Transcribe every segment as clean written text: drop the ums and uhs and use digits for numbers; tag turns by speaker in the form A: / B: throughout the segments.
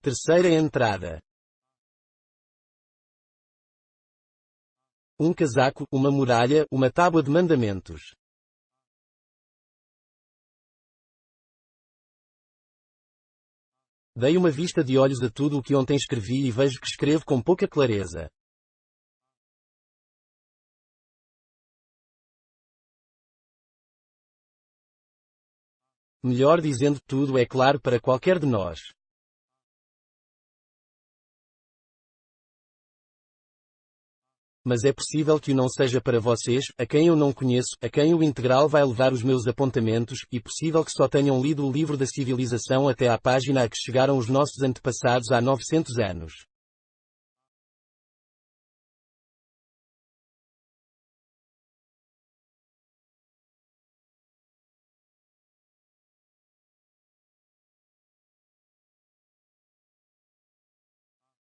A: Terceira entrada. Um casaco, uma muralha, uma tábua de mandamentos. Dei uma vista de olhos a tudo o que ontem escrevi e vejo que escrevo com pouca clareza. Melhor dizendo, tudo é claro para qualquer de nós. Mas é possível que o não seja para vocês, a quem eu não conheço, a quem o integral vai levar os meus apontamentos, e possível que só tenham lido o livro da civilização até à página a que chegaram os nossos antepassados há 900 anos.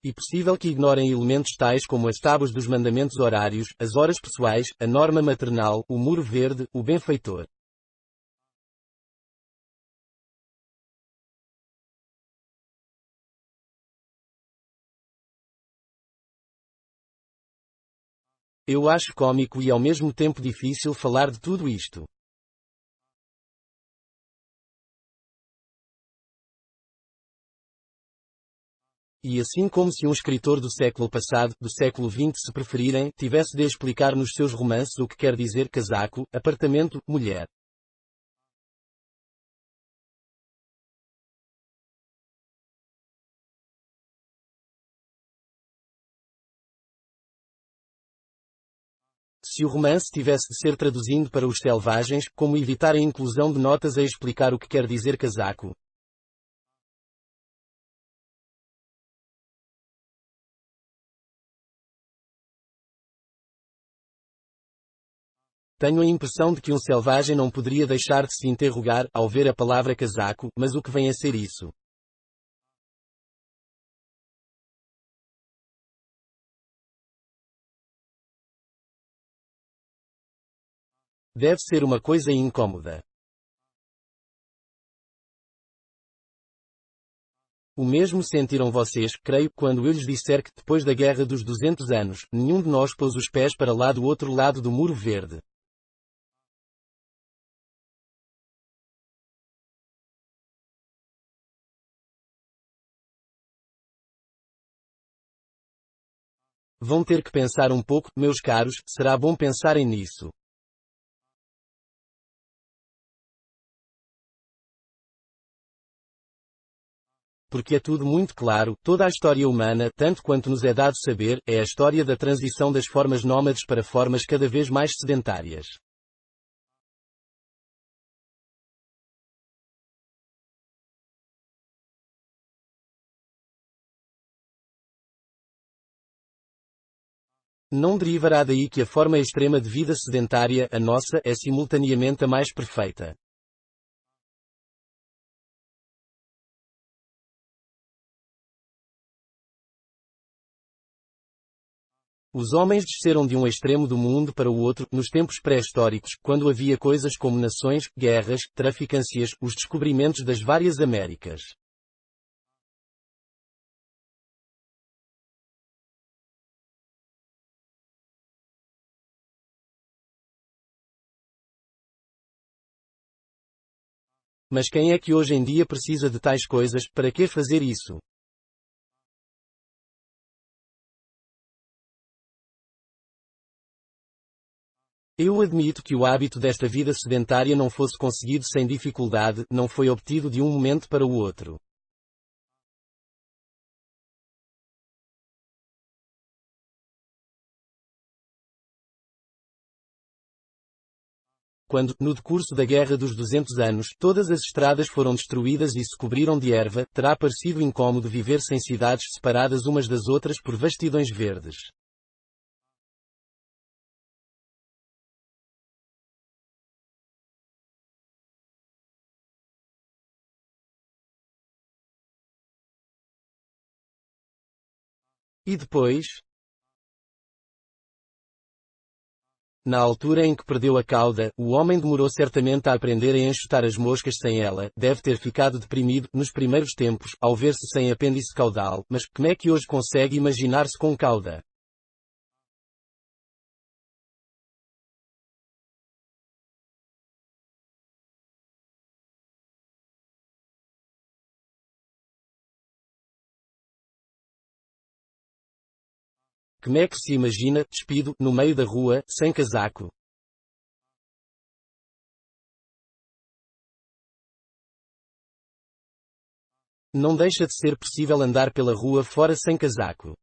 A: E possível que ignorem elementos tais como as tábuas dos mandamentos horários, as horas pessoais, a norma maternal, o muro verde, o benfeitor. Eu acho cômico e ao mesmo tempo difícil falar de tudo isto. E assim como se um escritor do século passado, do século XX se preferirem, tivesse de explicar nos seus romances o que quer dizer casaco, apartamento, mulher. Se o romance tivesse de ser traduzido para os selvagens, como evitar a inclusão de notas a explicar o que quer dizer casaco? Tenho a impressão de que um selvagem não poderia deixar de se interrogar, ao ver a palavra casaco, mas o que vem a ser isso? Deve ser uma coisa incômoda. O mesmo sentiram vocês, creio, quando eu lhes disser que, depois da Guerra dos 200 anos, nenhum de nós pôs os pés para lá do outro lado do Muro Verde. Vão ter que pensar um pouco, meus caros, será bom pensarem nisso. Porque é tudo muito claro, toda a história humana, tanto quanto nos é dado saber, é a história da transição das formas nómades para formas cada vez mais sedentárias. Não derivará daí que a forma extrema de vida sedentária, a nossa, é simultaneamente a mais perfeita. Os homens desceram de um extremo do mundo para o outro, nos tempos pré-históricos, quando havia coisas como nações, guerras, traficâncias, os descobrimentos das várias Américas. Mas quem é que hoje em dia precisa de tais coisas, para que fazer isso? Eu admito que o hábito desta vida sedentária não fosse conseguido sem dificuldade, não foi obtido de um momento para o outro. Quando, no decurso da Guerra dos 200 anos, todas as estradas foram destruídas e se cobriram de erva, terá parecido incômodo viver sem cidades separadas umas das outras por vastidões verdes. E depois? Na altura em que perdeu a cauda, o homem demorou certamente a aprender a enxutar as moscas sem ela, deve ter ficado deprimido, nos primeiros tempos, ao ver-se sem apêndice caudal, mas, como é que hoje consegue imaginar-se com cauda? Como é que se imagina, despido, no meio da rua, sem casaco? Não deixa de ser possível andar pela rua fora sem casaco.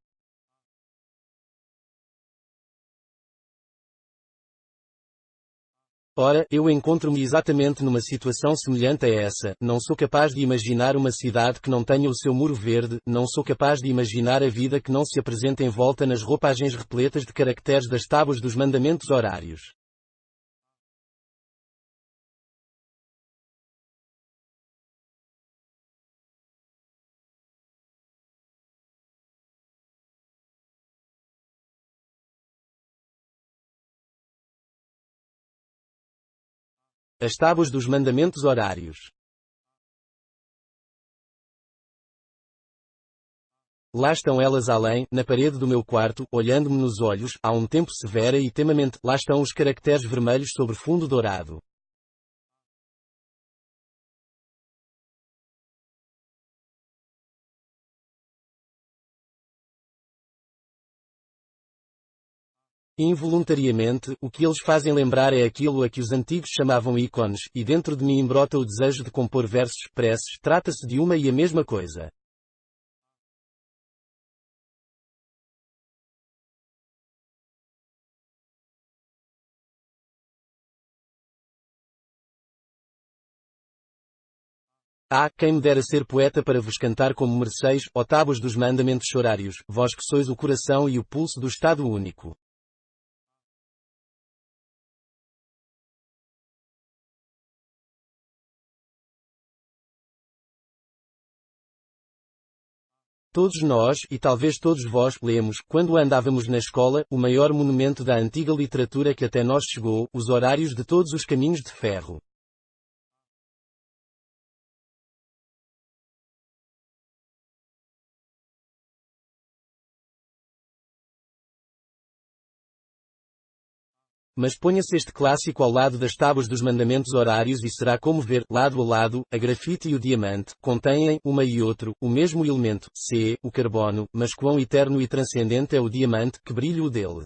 A: Ora, eu encontro-me exatamente numa situação semelhante a essa, não sou capaz de imaginar uma cidade que não tenha o seu muro verde, não sou capaz de imaginar a vida que não se apresenta envolta nas roupagens repletas de caracteres das tábuas dos mandamentos horários. As tábuas dos mandamentos horários. Lá estão elas além, na parede do meu quarto, olhando-me nos olhos, há um tempo severa e temamente, lá estão os caracteres vermelhos sobre fundo dourado. Involuntariamente, o que eles fazem lembrar é aquilo a que os antigos chamavam ícones, e dentro de mim embrota o desejo de compor versos, preces, trata-se de uma e a mesma coisa. Ah, quem me dera ser poeta para vos cantar como mereceis, ó tábuas dos mandamentos horários, vós que sois o coração e o pulso do Estado único. Todos nós, e talvez todos vós, lemos, quando andávamos na escola, o maior monumento da antiga literatura que até nós chegou, os horários de todos os caminhos de ferro. Mas ponha-se este clássico ao lado das tábuas dos mandamentos horários e será como ver, lado a lado, a grafite e o diamante, contêm, uma e outro, o mesmo elemento, o carbono, mas quão eterno e transcendente é o diamante, que brilho o dele.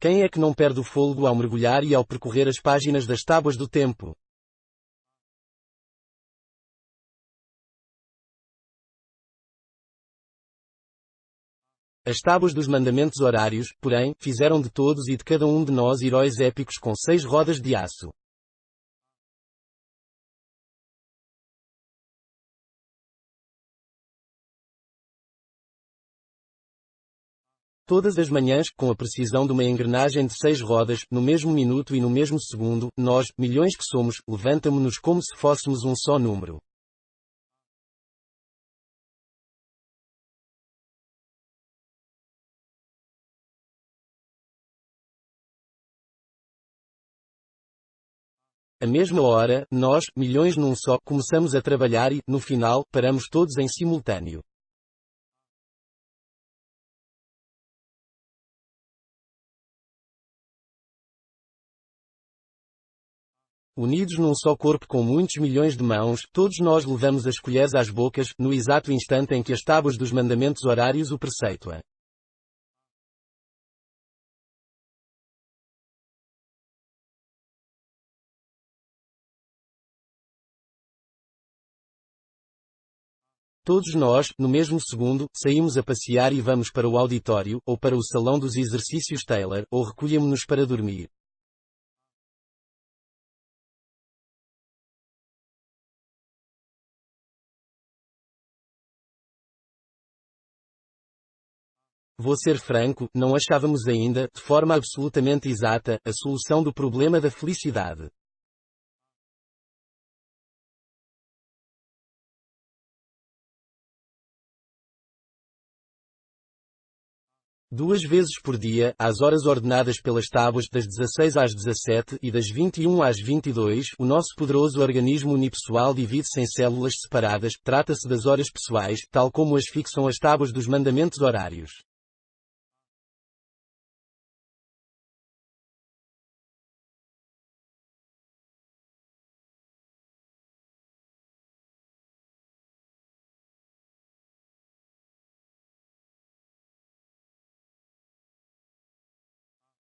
A: Quem é que não perde o fôlego ao mergulhar e ao percorrer as páginas das tábuas do tempo? As tábuas dos mandamentos horários, porém, fizeram de todos e de cada um de nós heróis épicos com 6 rodas de aço. Todas as manhãs, com a precisão de uma engrenagem de 6 rodas, no mesmo minuto e no mesmo segundo, nós, milhões que somos, levantamo-nos como se fôssemos um só número. A mesma hora, nós, milhões num só, começamos a trabalhar e, no final, paramos todos em simultâneo. Unidos num só corpo com muitos milhões de mãos, todos nós levamos as colheres às bocas, no exato instante em que as tábuas dos mandamentos horários o preceitua. Todos nós, no mesmo segundo, saímos a passear e vamos para o auditório, ou para o salão dos exercícios Taylor, ou recolhemo-nos para dormir. Vou ser franco, não achávamos ainda, de forma absolutamente exata, a solução do problema da felicidade. Duas vezes por dia, às horas ordenadas pelas tábuas, das 16 às 17 e das 21 às 22, o nosso poderoso organismo unipessoal divide-se em células separadas, trata-se das horas pessoais, tal como as fixam as tábuas dos mandamentos horários.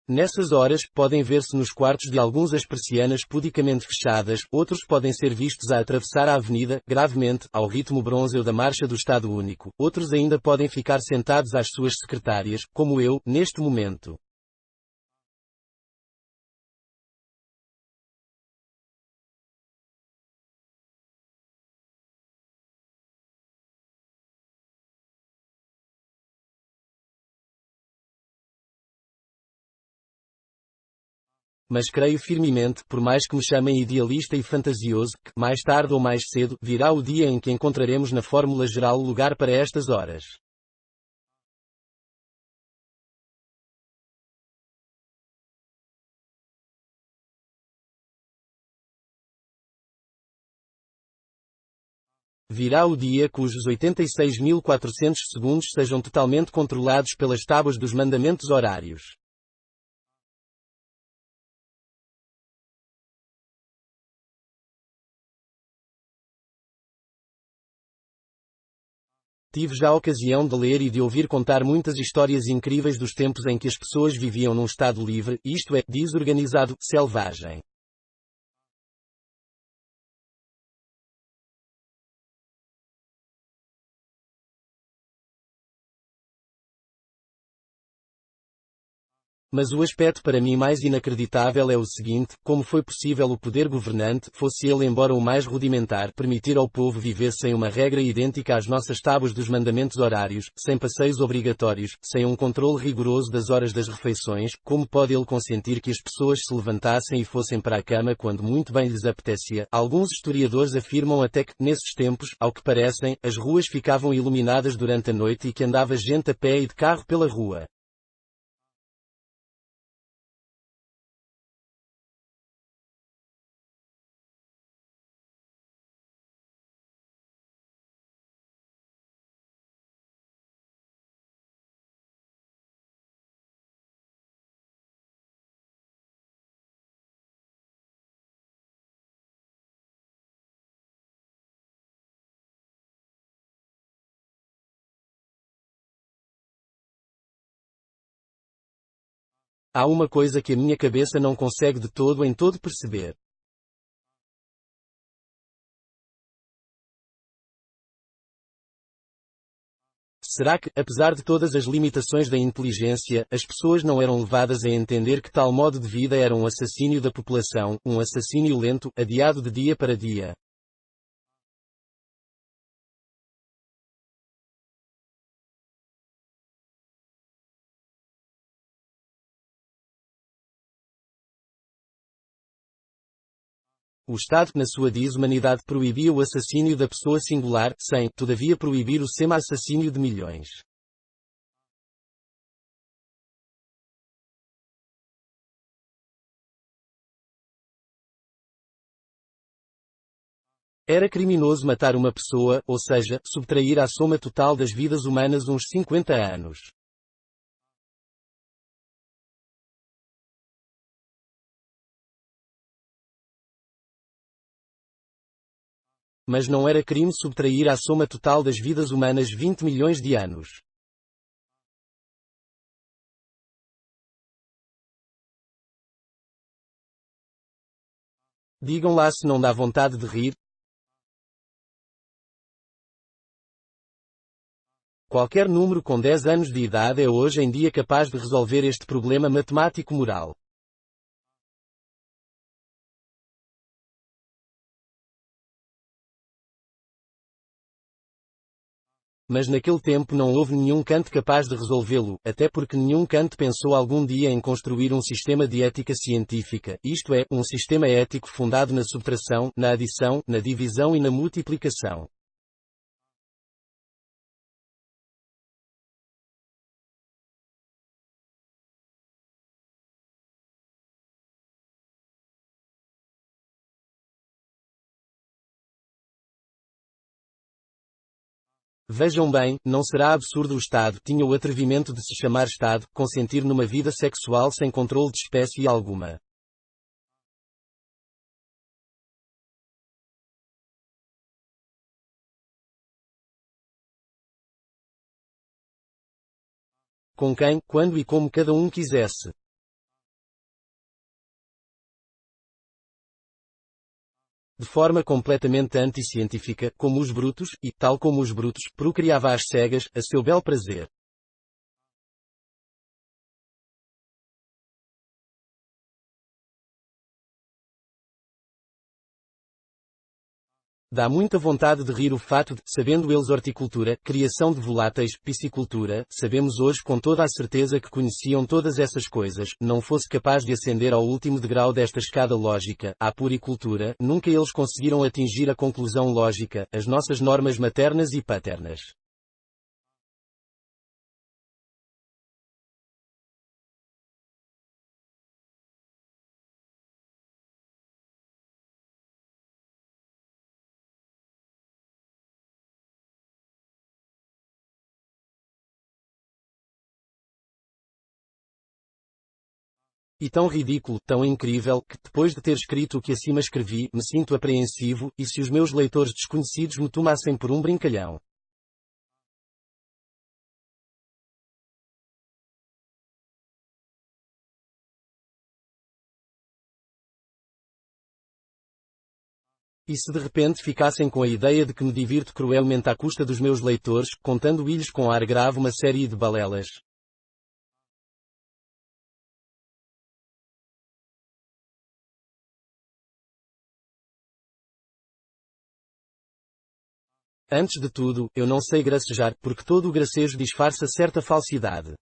A: Nessas horas, podem ver-se nos quartos de alguns as persianas pudicamente fechadas, outros podem ser vistos a atravessar a avenida, gravemente, ao ritmo brônzeo da marcha do Estado Único, outros ainda podem ficar sentados às suas secretárias, como eu, neste momento. Mas creio firmemente, por mais que me chamem idealista e fantasioso, que, mais tarde ou mais cedo, virá o dia em que encontraremos na fórmula geral lugar para estas horas. Virá o dia cujos 86.400 segundos sejam totalmente controlados pelas tábuas dos mandamentos horários. Tive já a ocasião de ler e de ouvir contar muitas histórias incríveis dos tempos em que as pessoas viviam num estado livre, isto é, desorganizado, selvagem. Mas o aspecto para mim mais inacreditável é o seguinte: como foi possível o poder governante, fosse ele embora o mais rudimentar, permitir ao povo viver sem uma regra idêntica às nossas tábuas dos mandamentos horários, sem passeios obrigatórios, sem um controle rigoroso das horas das refeições? Como pode ele consentir que as pessoas se levantassem e fossem para a cama quando muito bem lhes apetecia? Alguns historiadores afirmam até que, nesses tempos, ao que parecem, as ruas ficavam iluminadas durante a noite e que andava gente a pé e de carro pela rua. Há uma coisa que a minha cabeça não consegue de todo em todo perceber. Será que, apesar de todas as limitações da inteligência, as pessoas não eram levadas a entender que tal modo de vida era um assassínio da população, um assassínio lento, adiado de dia para dia? O Estado, na sua desumanidade, proibia o assassínio da pessoa singular, sem, todavia, proibir o sema-assassínio de milhões. Era criminoso matar uma pessoa, ou seja, subtrair à soma total das vidas humanas uns 50 anos. Mas não era crime subtrair à soma total das vidas humanas 20 milhões de anos. Digam lá se não dá vontade de rir. Qualquer número com 10 anos de idade é hoje em dia capaz de resolver este problema matemático-moral. Mas naquele tempo não houve nenhum Kant capaz de resolvê-lo, até porque nenhum Kant pensou algum dia em construir um sistema de ética científica, isto é, um sistema ético fundado na subtração, na adição, na divisão e na multiplicação. Vejam bem, não será absurdo o Estado tinha o atrevimento de se chamar Estado, consentir numa vida sexual sem controle de espécie alguma. Com quem, quando e como cada um quisesse. De forma completamente anticientífica, como os brutos, e, tal como os brutos, procriava às cegas, a seu bel prazer. Dá muita vontade de rir o fato de, sabendo eles horticultura, criação de voláteis, piscicultura, sabemos hoje com toda a certeza que conheciam todas essas coisas, não fosse capaz de ascender ao último degrau desta escada lógica, à puricultura, nunca eles conseguiram atingir a conclusão lógica, as nossas normas maternas e paternas. E tão ridículo, tão incrível, que, depois de ter escrito o que acima escrevi, me sinto apreensivo, e se os meus leitores desconhecidos me tomassem por um brincalhão? E se de repente ficassem com a ideia de que me divirto cruelmente à custa dos meus leitores, contando-lhes com ar grave uma série de balelas? Antes de tudo, eu não sei gracejar, porque todo o gracejo disfarça certa falsidade.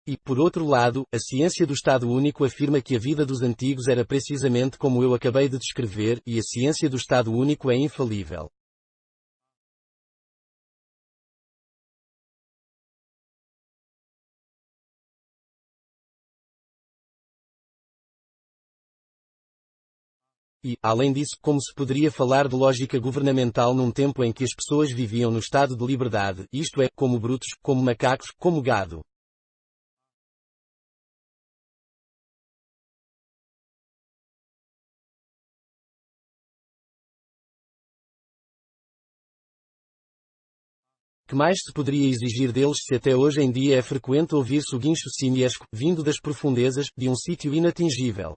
A: E, por outro lado, a ciência do Estado Único afirma que a vida dos antigos era precisamente como eu acabei de descrever, e a ciência do Estado Único é infalível. E, além disso, como se poderia falar de lógica governamental num tempo em que as pessoas viviam no estado de liberdade, isto é, como brutos, como macacos, como gado? Que mais se poderia exigir deles se até hoje em dia é frequente ouvir-se o guincho simiesco, vindo das profundezas, de um sítio inatingível?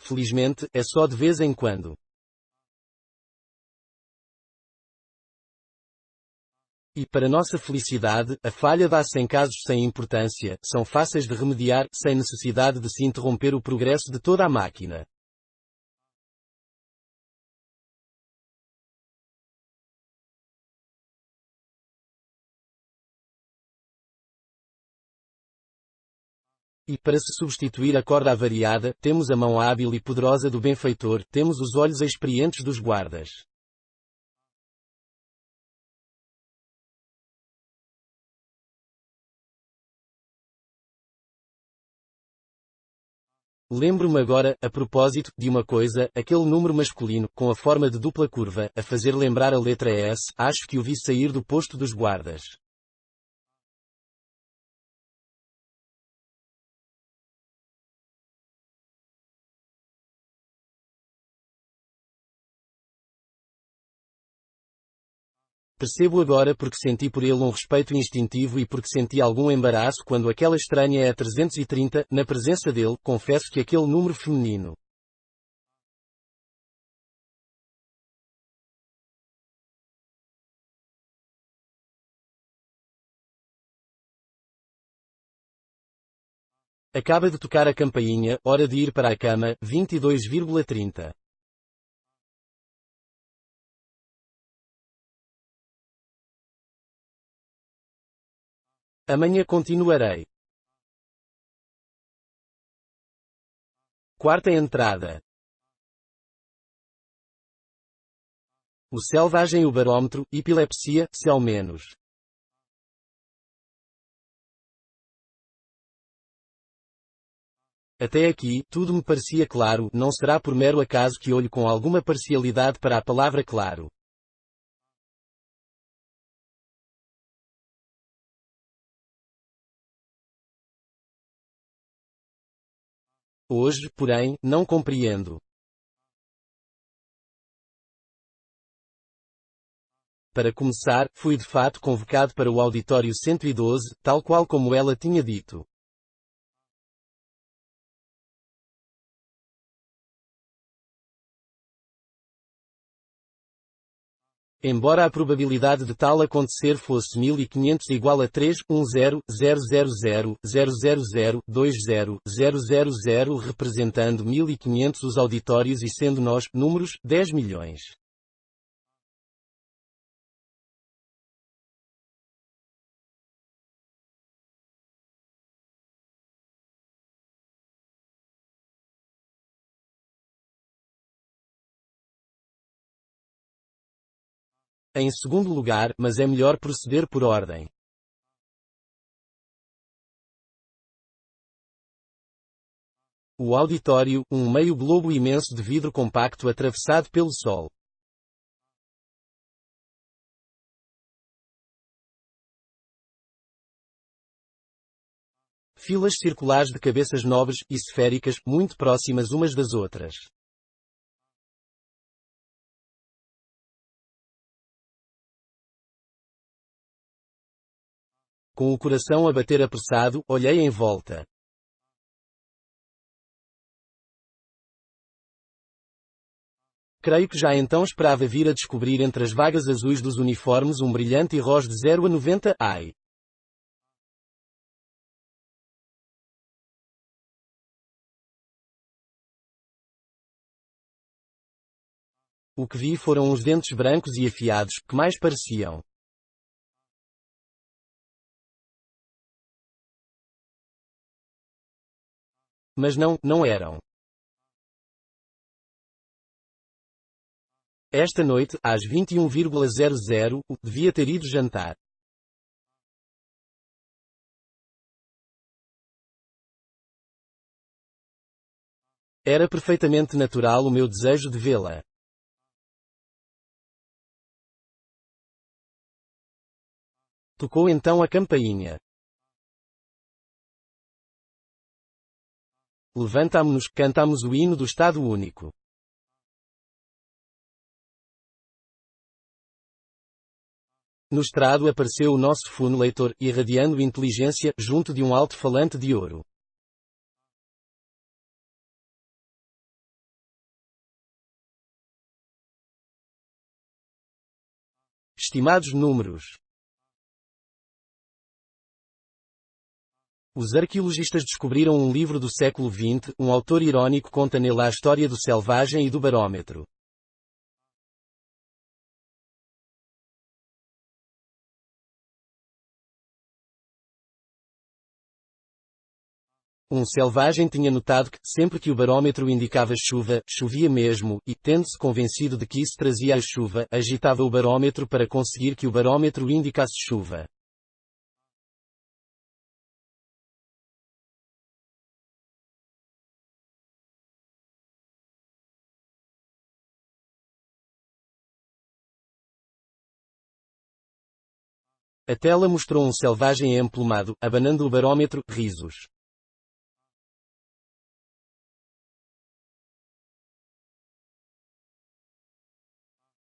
A: Felizmente, é só de vez em quando. E, para nossa felicidade, a falha dá-se em casos sem importância, são fáceis de remediar, sem necessidade de se interromper o progresso de toda a máquina. E para se substituir a corda avariada, temos a mão hábil e poderosa do benfeitor, temos os olhos experientes dos guardas. Lembro-me agora, a propósito, de uma coisa, aquele número masculino, com a forma de dupla curva, a fazer lembrar a letra S, acho que o vi sair do posto dos guardas. Percebo agora porque senti por ele um respeito instintivo e porque senti algum embaraço quando aquela estranha E330, na presença dele, confesso que aquele número feminino. Acaba de tocar a campainha, hora de ir para a cama, 22,30. Amanhã continuarei. Quarta entrada. O selvagem, o barômetro, epilepsia, céu menos. Até aqui, tudo me parecia claro, não será por mero acaso que olho com alguma parcialidade para a palavra claro. Hoje, porém, não compreendo. Para começar, fui de fato convocado para o auditório 112, tal qual como ela tinha dito. Embora a probabilidade de tal acontecer fosse 1500 igual a 3,10,000,000,20,000, representando 1500 os auditórios e sendo nós, números, 10 milhões. Em segundo lugar, mas é melhor proceder por ordem. O auditório, um meio globo imenso de vidro compacto atravessado pelo sol. Filas circulares de cabeças nobres, esféricas, muito próximas umas das outras. Com o coração a bater apressado, olhei em volta. Creio que já então esperava vir a descobrir entre as vagas azuis dos uniformes um brilhante rojo de 0 a 90, ai. O que vi foram uns dentes brancos e afiados, que mais pareciam. Mas não, não eram. Esta noite, às 21,00, devia ter ido jantar. Era perfeitamente natural o meu desejo de vê-la. Tocou então a campainha. Levantámo-nos, cantámos o hino do Estado Único. No estrado apareceu o nosso funeleitor, irradiando inteligência, junto de um alto-falante de ouro. Estimados números. Os arqueologistas descobriram um livro do século XX, um autor irônico conta nele a história do selvagem e do barômetro. Um selvagem tinha notado que, sempre que o barômetro indicava chuva, chovia mesmo, e, tendo-se convencido de que isso trazia a chuva, agitava o barômetro para conseguir que o barômetro indicasse chuva. A tela mostrou um selvagem emplumado, abanando o barômetro, risos.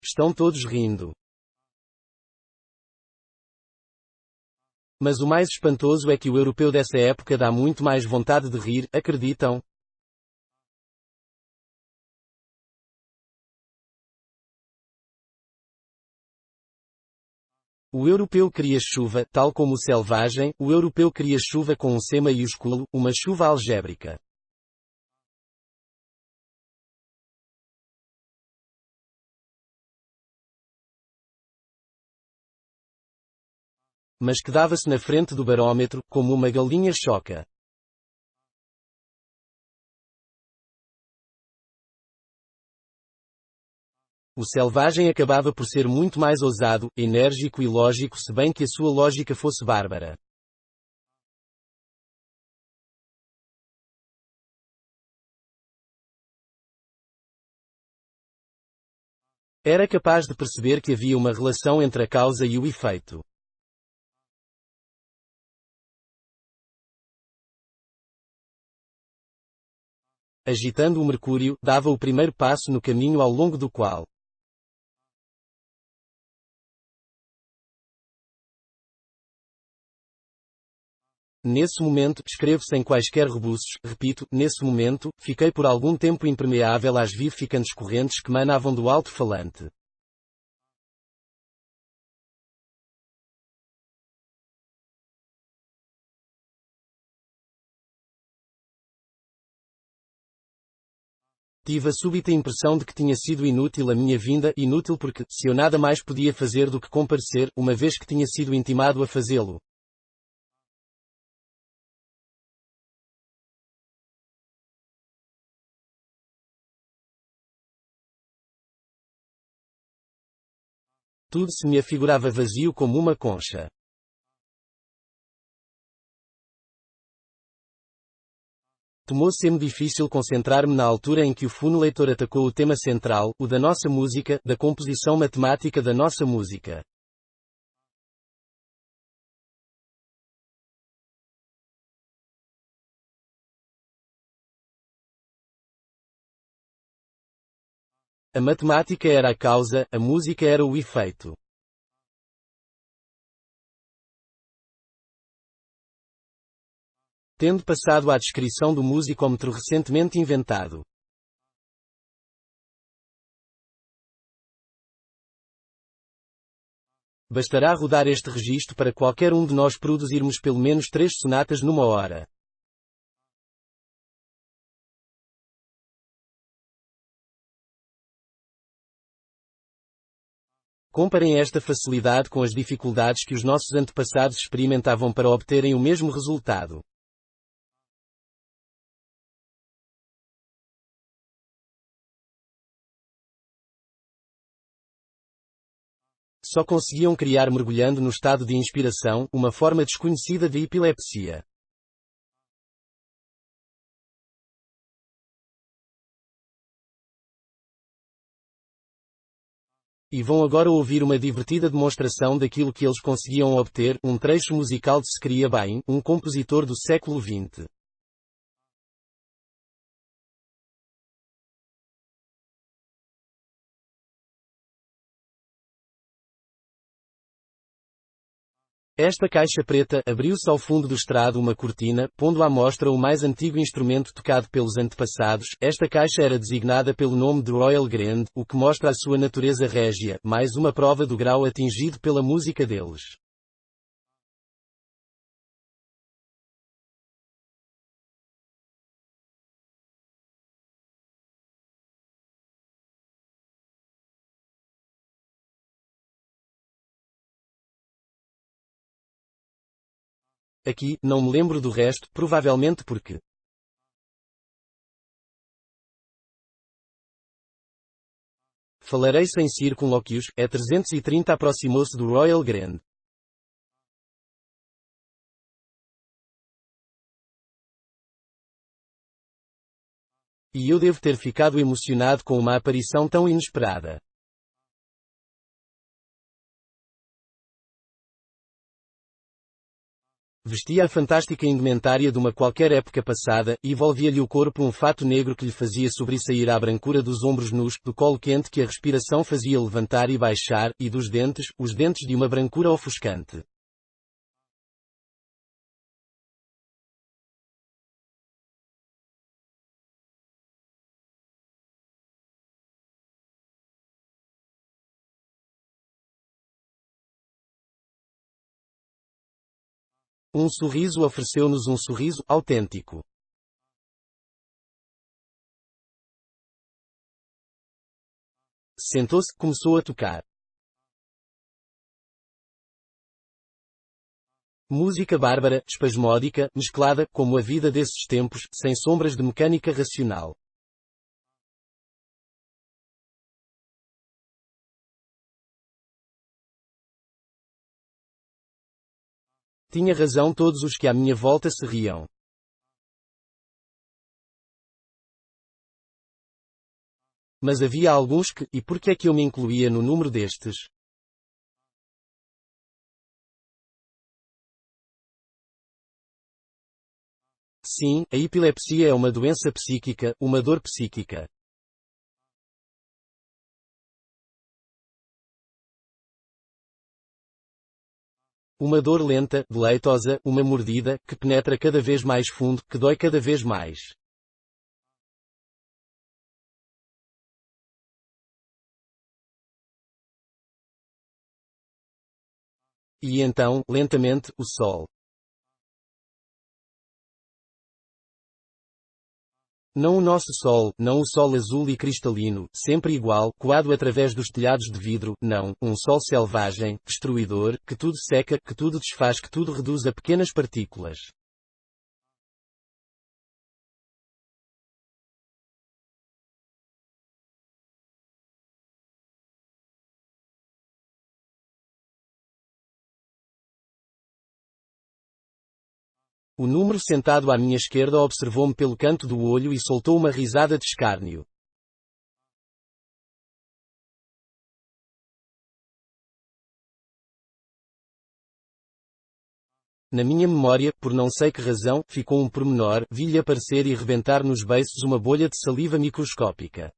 A: Estão todos rindo. Mas o mais espantoso é que o europeu dessa época dá muito mais vontade de rir, acreditam? O europeu queria chuva, tal como o selvagem, o europeu queria chuva com um C maiúsculo, uma chuva algébrica. Mas quedava-se na frente do barômetro, como uma galinha choca. O selvagem acabava por ser muito mais ousado, enérgico e lógico, se bem que a sua lógica fosse bárbara. Era capaz de perceber que havia uma relação entre a causa e o efeito. Agitando o mercúrio, dava o primeiro passo no caminho ao longo do qual nesse momento, escrevo sem quaisquer rebuços, repito, nesse momento, fiquei por algum tempo impermeável às vivificantes correntes que manavam do alto-falante. Tive a súbita impressão de que tinha sido inútil a minha vinda, inútil porque, se eu nada mais podia fazer do que comparecer, uma vez que tinha sido intimado a fazê-lo. Tudo se me afigurava vazio como uma concha. Tomou-se-me difícil concentrar-me na altura em que o funeleitor atacou o tema central, o da nossa música, da composição matemática da nossa música. A matemática era a causa, a música era o efeito. Tendo passado à descrição do musicómetro recentemente inventado. Bastará rodar este registro para qualquer um de nós produzirmos pelo menos 3 sonatas numa hora. Comparem esta facilidade com as dificuldades que os nossos antepassados experimentavam para obterem o mesmo resultado. Só conseguiam criar mergulhando no estado de inspiração, uma forma desconhecida de epilepsia. E vão agora ouvir uma divertida demonstração daquilo que eles conseguiam obter, um trecho musical de Scria Bain, um compositor do século XX. Esta caixa preta, abriu-se ao fundo do estrado uma cortina, pondo à mostra o mais antigo instrumento tocado pelos antepassados. Esta caixa era designada pelo nome de Royal Grand, o que mostra a sua natureza régia, mais uma prova do grau atingido pela música deles. Aqui, não me lembro do resto, provavelmente porque falarei sem circunlóquios. É 330 aproximou-se do Royal Grand. E eu devo ter ficado emocionado com uma aparição tão inesperada. Vestia a fantástica indumentária de uma qualquer época passada, e envolvia-lhe o corpo um fato negro que lhe fazia sobressair à brancura dos ombros nus, do colo quente que a respiração fazia levantar e baixar, e dos dentes, os dentes de uma brancura ofuscante. Um sorriso ofereceu-nos um sorriso autêntico. Sentou-se, começou a tocar. Música bárbara, espasmódica, mesclada, como a vida desses tempos, sem sombras de mecânica racional. Tinha razão todos os que à minha volta se riam. Mas havia alguns que, e por que é que eu me incluía no número destes? Sim, a epilepsia é uma doença psíquica, uma dor psíquica. Uma dor lenta, deleitosa, uma mordida, que penetra cada vez mais fundo, que dói cada vez mais. E então, lentamente, o sol. Não o nosso sol, não o sol azul e cristalino, sempre igual, coado através dos telhados de vidro, não, um sol selvagem, destruidor, que tudo seca, que tudo desfaz, que tudo reduz a pequenas partículas. O número sentado à minha esquerda observou-me pelo canto do olho e soltou uma risada de escárnio. Na minha memória, por não sei que razão, ficou um pormenor, vi-lhe aparecer e rebentar nos beiços uma bolha de saliva microscópica.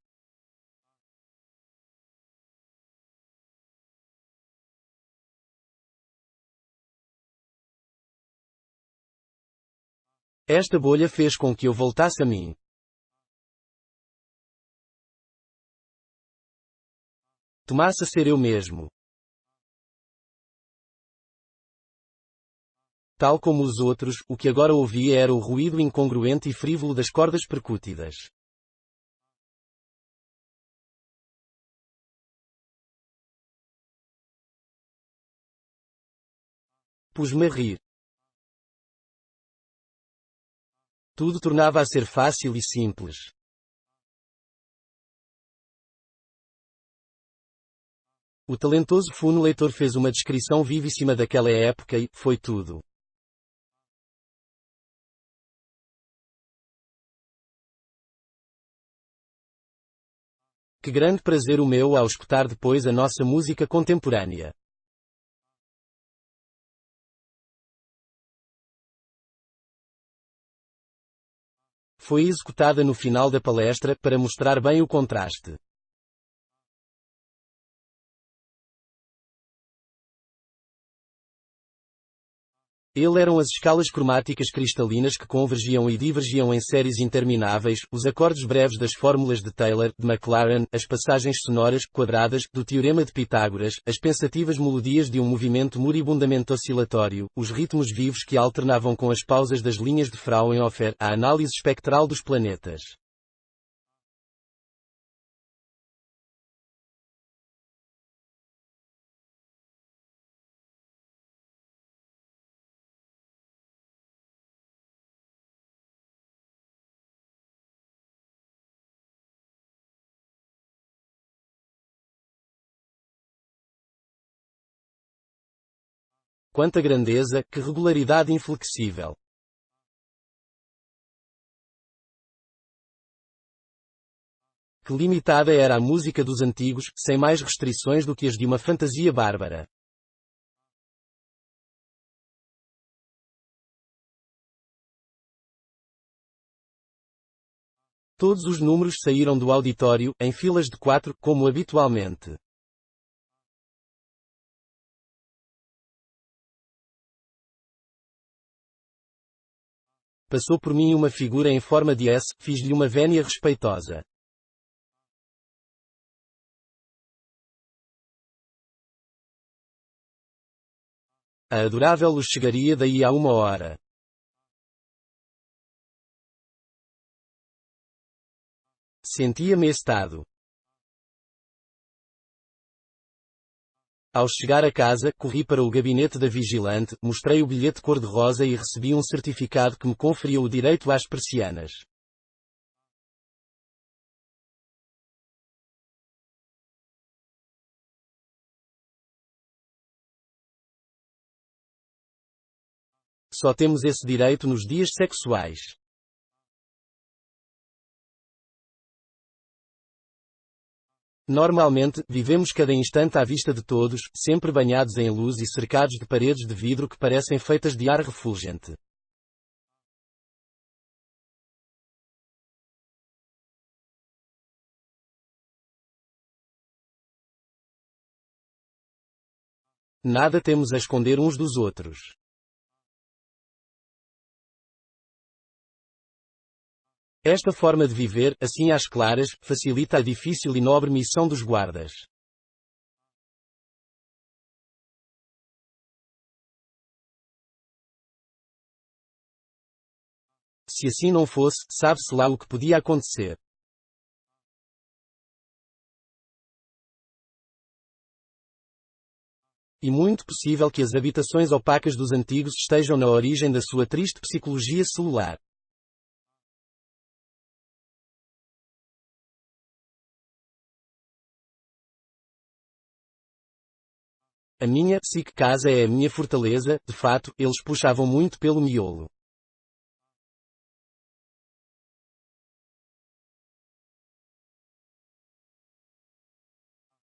A: Esta bolha fez com que eu voltasse a mim. Tomasse a ser eu mesmo. Tal como os outros, o que agora ouvia era o ruído incongruente e frívolo das cordas percutidas. Pus-me a rir. Tudo tornava a ser fácil e simples. O talentoso Funo Leitor fez uma descrição vivíssima daquela época e, foi tudo. Que grande prazer o meu ao escutar depois a nossa música contemporânea. Foi executada no final da palestra, para mostrar bem o contraste. Ele eram as escalas cromáticas cristalinas que convergiam e divergiam em séries intermináveis, os acordes breves das fórmulas de Taylor, de Maclaurin, as passagens sonoras, quadradas, do teorema de Pitágoras, as pensativas melodias de um movimento moribundamente oscilatório, os ritmos vivos que alternavam com as pausas das linhas de Fraunhofer, a análise espectral dos planetas. Quanta grandeza, que regularidade inflexível. Que limitada era a música dos antigos, sem mais restrições do que as de uma fantasia bárbara. Todos os números saíram do auditório, em filas de 4, como habitualmente. Passou por mim uma figura em forma de S, fiz-lhe uma vénia respeitosa. A adorável luz chegaria daí a 1 hora. Sentia-me excitado. Ao chegar a casa, corri para o gabinete da vigilante, mostrei o bilhete cor-de-rosa e recebi um certificado que me conferia o direito às persianas. Só temos esse direito nos dias sexuais. Normalmente, vivemos cada instante à vista de todos, sempre banhados em luz e cercados de paredes de vidro que parecem feitas de ar refulgente. Nada temos a esconder uns dos outros. Esta forma de viver, assim às claras, facilita a difícil e nobre missão dos guardas. Se assim não fosse, sabe-se lá o que podia acontecer. E muito possível que as habitações opacas dos antigos estejam na origem da sua triste psicologia celular. A minha psique casa é a minha fortaleza, de fato, eles puxavam muito pelo miolo.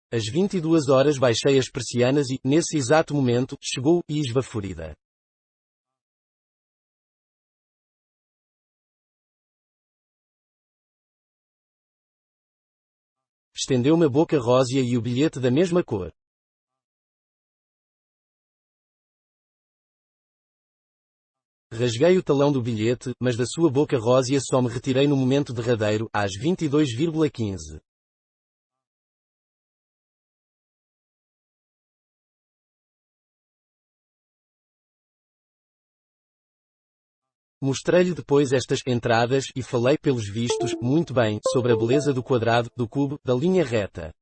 A: Às 22 horas baixei as persianas e, nesse exato momento, chegou Isva Furida. Estendeu-me a boca rósea e o bilhete da mesma cor. Rasguei o talão do bilhete, mas da sua boca rósea só me retirei no momento derradeiro, às 22,15. Mostrei-lhe depois estas entradas e falei pelos vistos, muito bem, sobre a beleza do quadrado, do cubo, da linha reta.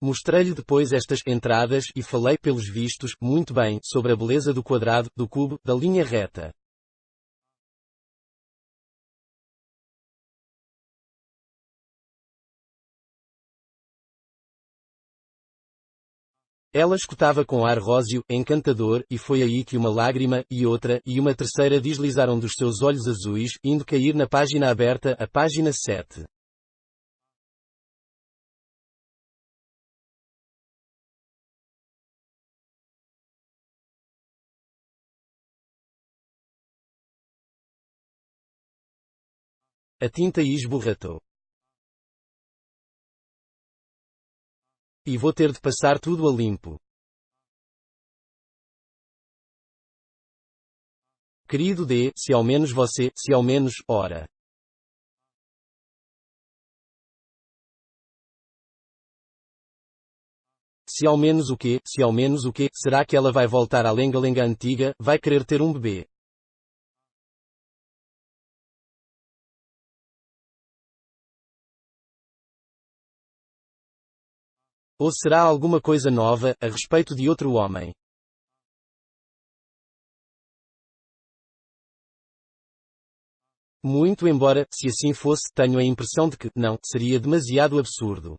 A: Mostrei-lhe depois estas entradas e falei pelos vistos, muito bem, sobre a beleza do quadrado, do cubo, da linha reta. Ela escutava com ar róseo, encantador, e foi aí que uma lágrima, e outra, e uma terceira deslizaram dos seus olhos azuis, indo cair na página aberta, a página 7. A tinta esborratou. E vou ter de passar tudo a limpo. Querido D, se ao menos você, se ao menos, ora. Se ao menos o quê, se ao menos o quê, será que ela vai voltar à lenga-lenga antiga, vai querer ter um bebê? Ou será alguma coisa nova, a respeito de outro homem? Muito embora, se assim fosse, tenho a impressão de que, não, seria demasiado absurdo.